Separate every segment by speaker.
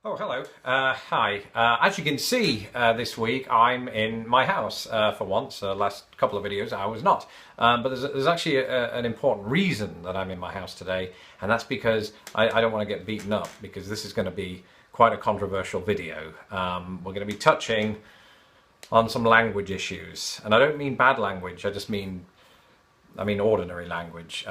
Speaker 1: Oh, hello. Hi. As you can see, this week I'm in my house for once. Last couple of videos I was not. But there's actually an important reason that I'm in my house today, and that's because I don't want to get beaten up, because this is going to be quite a controversial video. We're going to be touching on some language issues, and I don't mean bad language, I just mean ordinary language.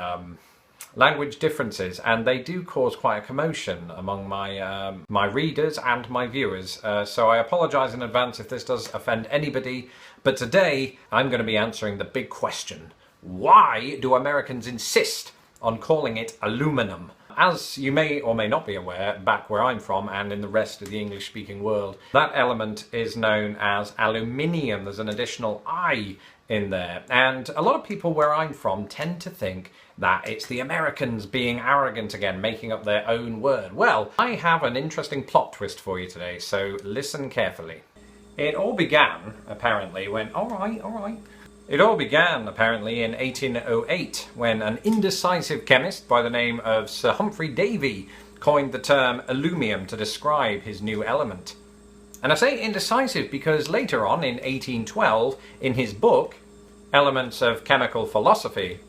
Speaker 1: Language differences, and they do cause quite a commotion among my readers and my viewers, so I apologise in advance if this does offend anybody, but today I'm going to be answering the big question: why do Americans insist on calling it aluminum? As you may or may not be aware, back where I'm from and in the rest of the English-speaking world, that element is known as aluminium. There's an additional I in there, and a lot of people where I'm from tend to think that it's the Americans being arrogant again, making up their own word. Well, I have an interesting plot twist for you today, so listen carefully. It all began, apparently, when... Alright. It all began, apparently, in 1808, when an indecisive chemist by the name of Sir Humphrey Davy coined the term aluminum to describe his new element. And I say indecisive because later on, in 1812, in his book, Elements of Chemical Philosophy,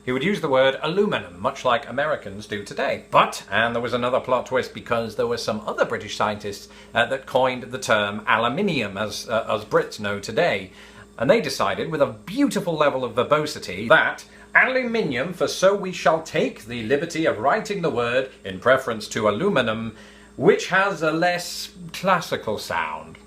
Speaker 1: he would use the word aluminum, much like Americans do today. But, and there was another plot twist, because there were some other British scientists that coined the term aluminium, as Brits know today. And they decided, with a beautiful level of verbosity, that aluminium, for so we shall take the liberty of writing the word in preference to aluminum, which has a less classical sound.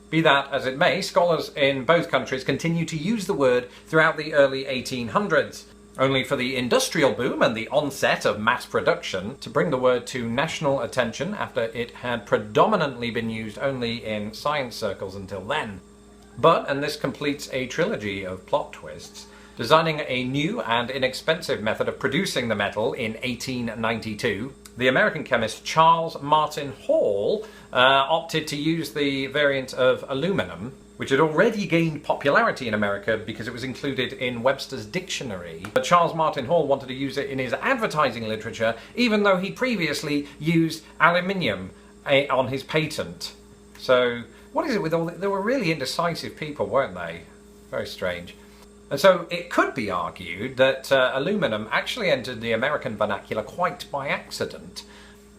Speaker 1: Be that as it may, scholars in both countries continue to use the word throughout the early 1800s. Only for the industrial boom and the onset of mass production to bring the word to national attention after it had predominantly been used only in science circles until then. But, and this completes a trilogy of plot twists, designing a new and inexpensive method of producing the metal in 1892, the American chemist Charles Martin Hall opted to use the variant of aluminum, which had already gained popularity in America because it was included in Webster's dictionary. But Charles Martin Hall wanted to use it in his advertising literature, even though he previously used aluminium on his patent. So, what is it with all they were really indecisive people, weren't they? Very strange. And so it could be argued that aluminum actually entered the American vernacular quite by accident.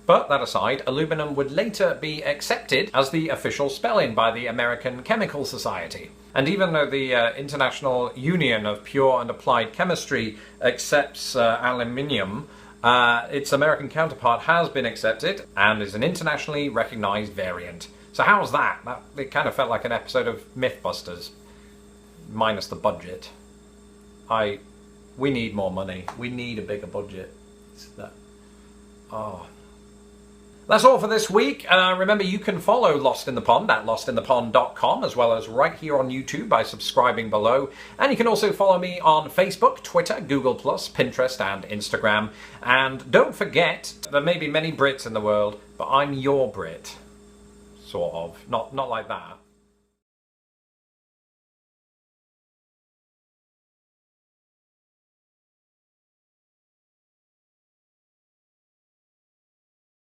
Speaker 1: But that aside, aluminum would later be accepted as the official spelling by the American Chemical Society. And even though the International Union of Pure and Applied Chemistry accepts aluminium, its American counterpart has been accepted and is an internationally recognized variant. So how's that? It kind of felt like an episode of Mythbusters, minus the budget. We need more money. We need a bigger budget. That's all for this week. Remember, you can follow Lost in the Pond at lostinthepond.com, as well as right here on YouTube by subscribing below. And you can also follow me on Facebook, Twitter, Google+, Pinterest, and Instagram. And don't forget, there may be many Brits in the world, but I'm your Brit. Sort of. Not like that.